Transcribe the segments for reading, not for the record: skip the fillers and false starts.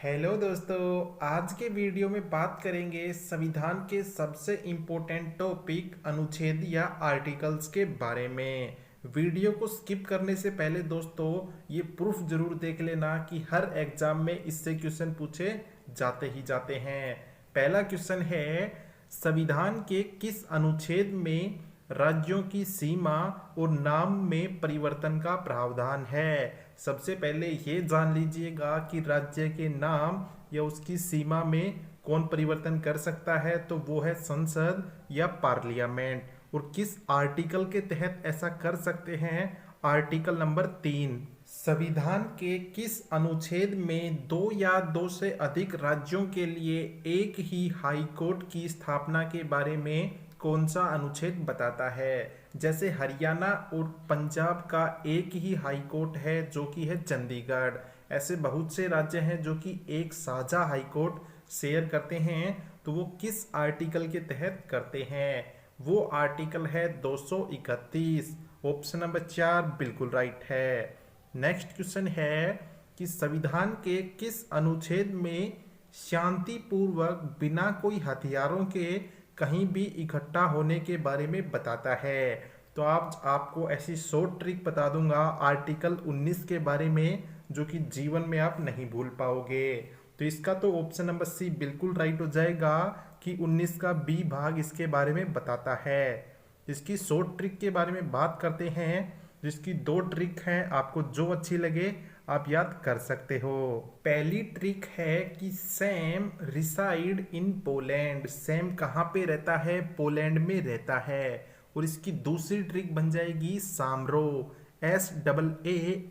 Hello दोस्तों। आज के वीडियो में बात करेंगे संविधान के सबसे इम्पोर्टेंट टॉपिक अनुच्छेद या आर्टिकल्स के बारे में। वीडियो को स्किप करने से पहले दोस्तों ये प्रूफ जरूर देख लेना कि हर एग्जाम में इससे क्वेश्चन पूछे जाते ही जाते हैं। पहला क्वेश्चन है, संविधान के किस अनुच्छेद में राज्यों की सीमा और नाम में परिवर्तन का प्रावधान है। सबसे पहले ये जान लीजिएगा कि राज्य के नाम या उसकी सीमा में कौन परिवर्तन कर सकता है, तो वो है संसद या पार्लियामेंट। और किस आर्टिकल के तहत ऐसा कर सकते हैं, आर्टिकल नंबर 3। संविधान के किस अनुच्छेद में दो या दो से अधिक राज्यों के लिए एक ही हाई कोर्ट की स्थापना के बारे में कौन सा अनुच्छेद बताता है। जैसे हरियाणा और पंजाब का एक ही हाई कोर्ट है जो कि है चंडीगढ़। ऐसे बहुत से राज्य हैं जो कि एक साझा हाई कोर्ट शेयर करते हैं, तो वो किस आर्टिकल के तहत करते हैं, वो आर्टिकल है 231। ऑप्शन नंबर 4 बिल्कुल राइट है। नेक्स्ट क्वेश्चन है कि संविधान के किस अनुच्छेद में शांतिपूर्वक बिना कोई हथियारों के कहीं भी इकट्ठा होने के बारे में बताता है। तो आपको ऐसी शॉर्ट ट्रिक बता दूंगा आर्टिकल 19 के बारे में, जो कि जीवन में आप नहीं भूल पाओगे। तो इसका तो ऑप्शन नंबर सी बिल्कुल राइट हो जाएगा कि 19 का बी भाग इसके बारे में बताता है। इसकी शॉर्ट ट्रिक के बारे में बात करते हैं, जिसकी दो ट्रिक हैं, आपको जो अच्छी लगे आप याद कर सकते हो। पहली ट्रिक है कि Sam reside in Poland. Sam कहाँ पे रहता है, पोलैंड में रहता है। और इसकी दूसरी ट्रिक बन जाएगी सामरो, SAAMRO,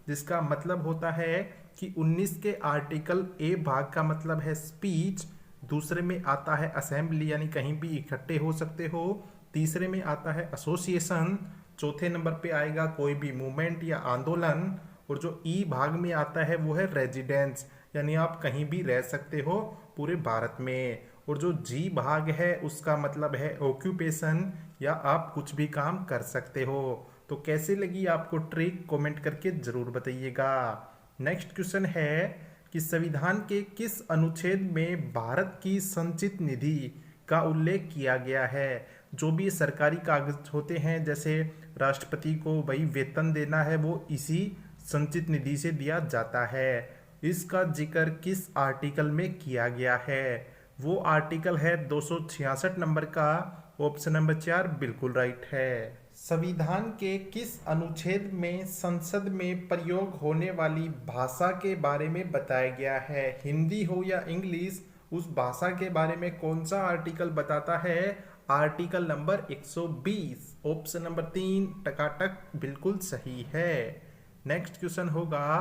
जिसका मतलब होता है कि 19 के आर्टिकल ए भाग का मतलब है स्पीच, दूसरे में आता है असेंबली यानी कहीं भी इकट्ठे हो सकते हो, तीसरे में आता है एसोसिएशन, चौथे नंबर पे आएगा कोई भी मूवमेंट या आंदोलन, और जो ई भाग में आता है वो है रेजिडेंस, यानी आप कहीं भी रह सकते हो पूरे भारत में। और जो जी भाग है उसका मतलब है ऑक्यूपेशन, या आप कुछ भी काम कर सकते हो। तो कैसे लगी आपको ट्रिक, कमेंट करके जरूर बताइएगा। नेक्स्ट क्वेश्चन है कि संविधान के किस अनुच्छेद में भारत की संचित निधि का उल्लेख किया गया है। जो भी सरकारी कागज होते हैं, जैसे राष्ट्रपति को वही वेतन देना है, वो इसी संचित निधि से दिया जाता है। इसका जिक्र किस आर्टिकल में किया गया है, वो आर्टिकल है 266 नंबर का। ऑप्शन नंबर 4 बिल्कुल राइट है। संविधान के किस अनुच्छेद में संसद में प्रयोग होने वाली भाषा के बारे में बताया गया है। हिंदी हो या इंग्लिश, उस भाषा के बारे में कौन सा आर्टिकल बताता है, आर्टिकल नंबर 120। ऑप्शन नंबर 3 टकाटक बिल्कुल सही है। नेक्स्ट क्वेश्चन होगा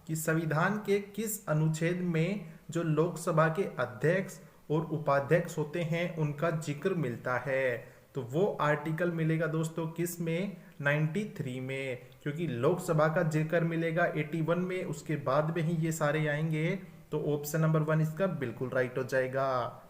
कि संविधान के किस अनुच्छेद में जो लोकसभा के अध्यक्ष और उपाध्यक्ष होते हैं उनका जिक्र मिलता है। तो वो आर्टिकल मिलेगा दोस्तों किस में, 93 में, क्योंकि लोकसभा का जिक्र मिलेगा 81 में, उसके बाद में ही ये सारे आएंगे। तो ऑप्शन नंबर 1 इसका बिल्कुल राइट हो जाएगा।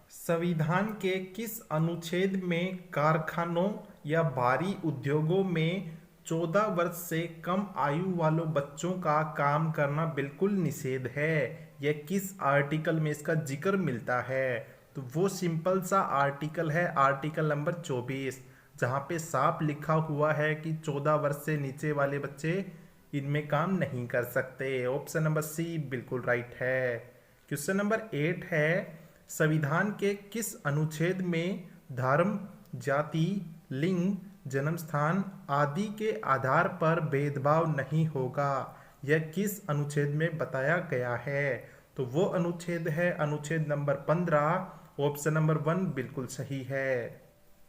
संविधान के किस अनुच्छेद में कारखानों या भारी उद्योगों में 14 वर्ष से कम आयु वालों बच्चों का काम करना बिल्कुल निषेध है। यह किस आर्टिकल में इसका जिक्र मिलता है, तो वो सिंपल सा आर्टिकल है आर्टिकल नंबर 24, जहाँ पे साफ लिखा हुआ है कि 14 वर्ष से नीचे वाले बच्चे इनमें काम नहीं कर सकते। ऑप्शन नंबर सी बिल्कुल राइट है। क्वेश्चन नंबर 8 है, संविधान के किस अनुच्छेद में धर्म, जाति, लिंग, जन्म स्थान आदि के आधार पर भेदभाव नहीं होगा। यह किस अनुच्छेद में बताया गया है, तो वो अनुच्छेद है अनुच्छेद नंबर 15। ऑप्शन नंबर 1 बिल्कुल सही है।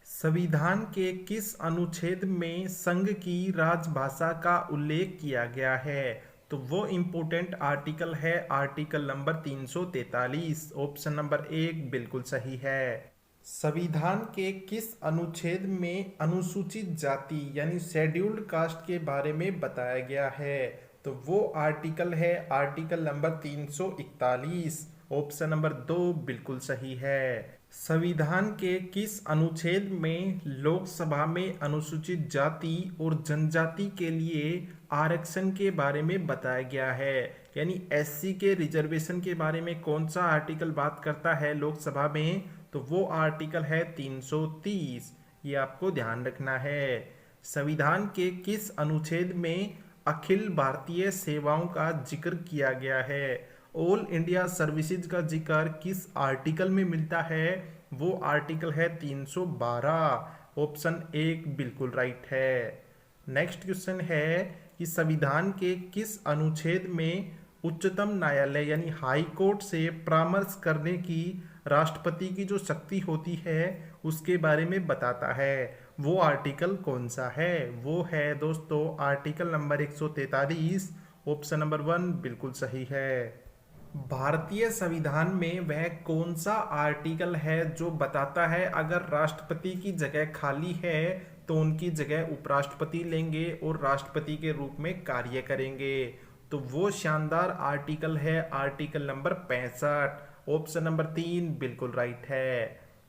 संविधान के किस अनुच्छेद में संघ की राजभाषा का उल्लेख किया गया है, तो वो इम्पोर्टेंट आर्टिकल है आर्टिकल नंबर 343। ऑप्शन नंबर 1 बिल्कुल सही है। संविधान के किस अनुच्छेद में अनुसूचित जाति यानी शेड्यूल्ड कास्ट के बारे में बताया गया है, तो वो आर्टिकल है आर्टिकल नंबर 341। ऑप्शन नंबर 2 बिल्कुल सही है। संविधान के किस अनुच्छेद में लोकसभा में अनुसूचित जाति और जनजाति के लिए आरक्षण के बारे में बताया गया है। यानी एससी के रिजर्वेशन के बारे में कौन सा आर्टिकल बात करता है लोकसभा में, तो वो आर्टिकल है 330। ये आपको ध्यान रखना है। संविधान के किस अनुच्छेद में अखिल भारतीय सेवाओं का जिक्र किया गया है? ऑल इंडिया सर्विसेज का जिक्र किस आर्टिकल में मिलता है? वो आर्टिकल है 312। ऑप्शन 1 बिल्कुल राइट है। नेक्स्ट क्वेश्चन है कि संविधान के किस अनुच्छेद में उच्चतम न्यायालय यानी हाई कोर्ट से परामर्श करने की राष्ट्रपति की जो शक्ति होती है उसके बारे में बताता है? वो आर्टिकल कौन सा है? वो है दोस्तों आर्टिकल नंबर 143। ऑप्शन नंबर 1 बिल्कुल सही है। भारतीय संविधान में वह कौन सा आर्टिकल है जो बताता है अगर राष्ट्रपति की जगह खाली है तो उनकी जगह उपराष्ट्रपति लेंगे और राष्ट्रपति के रूप में कार्य करेंगे? तो वो शानदार आर्टिकल है आर्टिकल नंबर 65। ऑप्शन नंबर 3 बिल्कुल राइट है।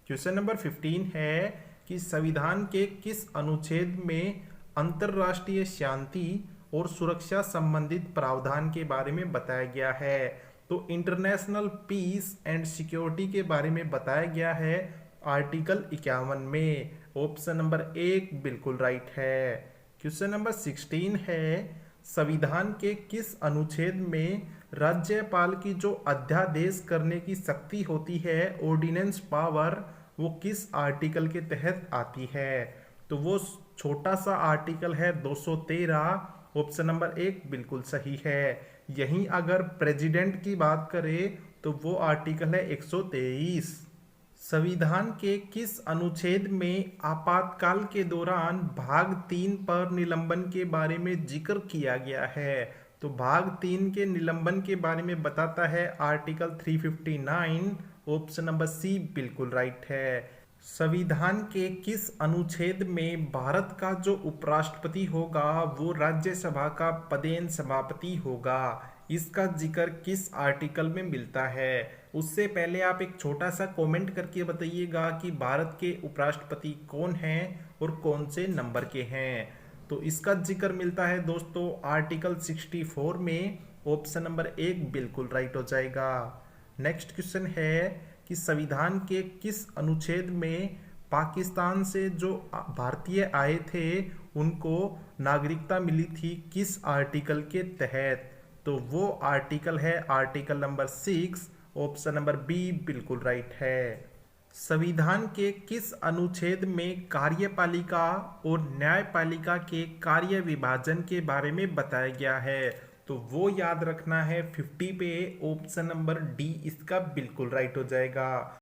क्वेश्चन नंबर 15 है कि संविधान के किस अनुच्छेद में अंतरराष्ट्रीय शांति और सुरक्षा संबंधित प्रावधान के बारे में बताया गया है? तो इंटरनेशनल पीस एंड सिक्योरिटी के बारे में बताया गया है आर्टिकल 51 में। ऑप्शन नंबर 1 बिल्कुल राइट है। क्वेश्चन नंबर 16 है संविधान के किस अनुच्छेद में राज्यपाल की जो अध्यादेश करने की शक्ति होती है ऑर्डिनेंस पावर, वो किस आर्टिकल के तहत आती है? तो वो छोटा सा आर्टिकल है 213। ऑप्शन नंबर 1 बिल्कुल सही है। यहीं अगर प्रेसिडेंट की बात करें तो वो आर्टिकल है 123। संविधान के किस अनुच्छेद में आपातकाल के दौरान भाग 3 पर निलंबन के बारे में जिक्र किया गया है? तो भाग 3 के निलंबन के बारे में बताता है आर्टिकल 359। ऑप्शन नंबर सी बिल्कुल राइट है। संविधान के किस अनुच्छेद में भारत का जो उपराष्ट्रपति होगा वो राज्यसभा का पदेन सभापति होगा? इसका जिक्र किस आर्टिकल में मिलता है? उससे पहले आप एक छोटा सा कमेंट करके बताइएगा कि भारत के उपराष्ट्रपति कौन हैं और कौन से नंबर के हैं। तो इसका जिक्र मिलता है दोस्तों आर्टिकल 64 में। ऑप्शन नंबर 1 बिल्कुल राइट हो जाएगा। नेक्स्ट क्वेश्चन है कि संविधान के किस अनुच्छेद में पाकिस्तान से जो भारतीय आए थे उनको नागरिकता मिली थी किस आर्टिकल के तहत? तो वो आर्टिकल है article number 6। Option number B बिल्कुल राइट है। संविधान के किस अनुच्छेद में कार्यपालिका और न्यायपालिका के कार्य विभाजन के बारे में बताया गया है? तो वो याद रखना है 50 पे। ऑप्शन नंबर डी इसका बिल्कुल राइट हो जाएगा।